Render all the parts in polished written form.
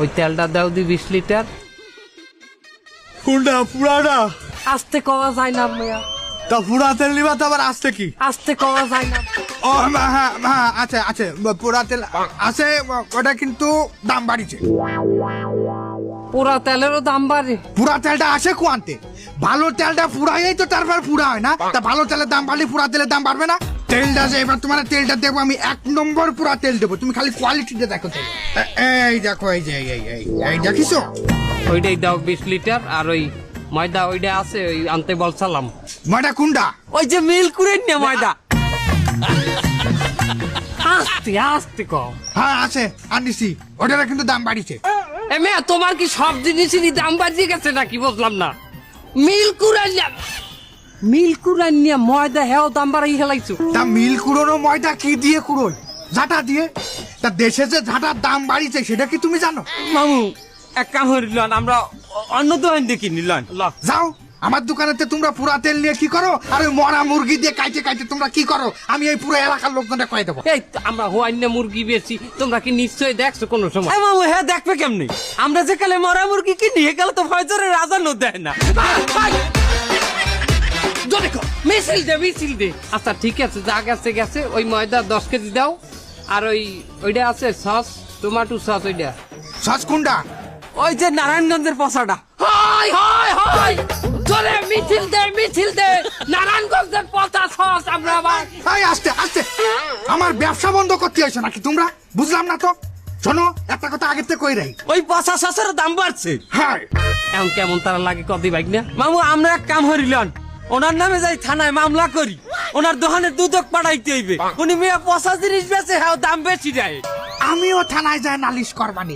ওই তেলটা দাও 20 লিটার। কোনটা পুরাটা? আস্তে কওয়া যায় না মিয়া, তা পুরা তেল নিবা তো আবার আসতে কি? আস্তে কওয়া যায় না। ও হ্যাঁ হ্যাঁ আছে আছে পুরা তেল আছে, ওটা কিন্তু দাম বাড়িছে। পুরা তেলেরও দাম বাড়ে? পুরা তেলটা আসে কোয়ান্তে, ভালো তেলটা পুরাই তো তারপর পুরা হয় না, তা ভালো তেলের দাম বাড়লে পুরা তেলের দাম বাড়বে না? তেলটা যে এবার তোমার তেলটা দেবো আমি 1 নম্বর পুরা তেল দেবো, তুমি খালি কোয়ালিটিটা দেখো তেল। এই দেখো এই যে এই দেখিছো? ওইটাই দাও 20 লিটার। আর ওই ময়দা ওইটা আছে, ওই আনতে বলছিলাম। ময়দা কোনটা? ওই যে মিল করে নিয়ে ময়দা। আস্তে আস্তে কও। হ্যাঁ আছে আনিছি, ওটার কিন্তু দাম বাড়িছে। এ মেয়ে, তোমার কি সব জিনিসেরই দাম বাড়িয়ে গেছে নাকি? বুঝলাম না। মিল কুরান নিয়ে ময়দা হেও দাম বাড়াই হেলাইছো। তা মিল কুড়োনো ময়দা কি দিয়ে কুড়োয়? ঝাঁটা দিয়ে। তা দেশে যে ঝাঁটার দাম বাড়িছে সেটা কি তুমি জানো? মামু এক কাম হইলেন, আমরা অন্য দোকান দেখি নিলেন। যাও আমার দোকানেতে তোমরা পুরা তেল নিয়ে কি করো, আর ওই মরা মুরগি দিয়ে কাইতে কাইতে তোমরা কি করো, আমি এই পুরো এলাকার লোকজনটা কয়ে দেবো। এই তো আমরা হোয়াইন্য মুরগি বেশি, তোমরা কি নিশ্চয়ই দেখছো কোনো সময়? এ মামু হ্যাঁ দেখবে কেমনি? আমরা যে কালে মরা মুরগি কিনি এ কালে তো ফয়জরের আজানও দেয় না। মিছিল দে। আচ্ছা ঠিক আছে, যা গেছে গেছে। ওই ময়দা 10 কেজি দাও। আর ওইটা আছে সস, টমেটো সস। ওইটা সস কোনটা? ওই যে নারায়ণগঞ্জের পচাটা। হাই হাই হাই, জোরে মিছিল দে। নারায়ণগঞ্জের পচা সস আমরা আবার। এই আস্তে আস্তে, আমার ব্যবসা বন্ধ করতে হয়েছে নাকি তোমরা? বুঝলাম না তো। শোনো একটা কথা আগের থেকে কই রাই, ওই পচা সসের দাম বাড়ছে। হ্যাঁ এখন কেমন তারা লাগে কদি বাইক না? মামু আমরা এক কাম হইলেন, ওনার নামে যাই থানায় মামলা করি, ওনার দোকানে দুদক পাঠাইতে হইবে। উনি মেয়ে পচা জিনিস বেচে, হ্যাঁ দাম বেশি দেয়। আমিও থানায় যাই নালিশ করবানি।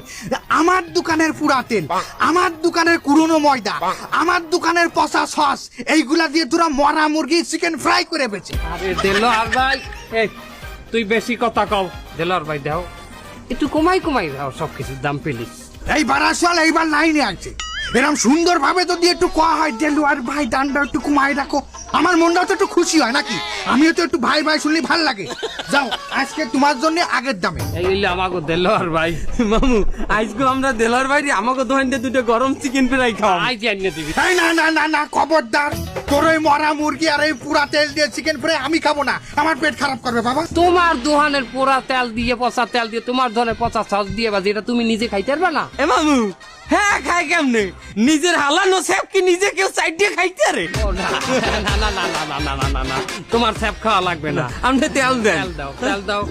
আমার দোকানের পুরা তেল, আমার দোকানের কুড়োনো ময়দা, আমার দোকানের পচা সস, এইগুলা দিয়ে তোরা মরা মুরগি চিকেন ফ্রাই করে বেচে। আরে দেলোয়ার ভাই, এই তুই বেশি কথা কও। দেলোয়ার ভাই দাও, একটু কমাই দাও সবকিছুর দাম পেলিস। এই বারাসাল এইবার লাইনে আছে, এরকম সুন্দর ভাবে যদি একটু কোয়া হয় দেলুয়ার ভাই দানটা একটু কমাই রাখো, আমার মনটাও তো একটু খুশি হয় নাকি? আমিও তো একটু ভাই ভাই শুনলে ভাল লাগে। যাও আজকে তোমার জন্য আগের দামে। এই হইলে আমাকে দেলোয়ার ভাই। মামু আজকে আমরা দেলার বাইরে আমাকে দোকানটা দুটো গরম চিকেন ফ্রাই খাওয়া। আই জানিয়ে দিবি। এই না না না না, খবরদার, তোর ওই মরা মুরগি আর এই পুরা তেল দিয়ে চিকেন ফ্রাই আমি খাবো না, আমার পেট খারাপ করবে বাবা। তোমার দোকানের পোড়া তেল দিয়ে, পচা তেল দিয়ে, তোমার ধরনের পচা সস দিয়ে বাজি, এটা তুমি নিজে খাইতে পারবে না? এ মামু হ্যাঁ খাই কেমনে? নিজের হালানো সেব কি নিজে কেউ সাইড দিয়ে খাইতে রে? ও না না না না না না না না না না, তোমার স্যাপ খাওয়া লাগবে না। আপনি তেল দেন। তেল দাও।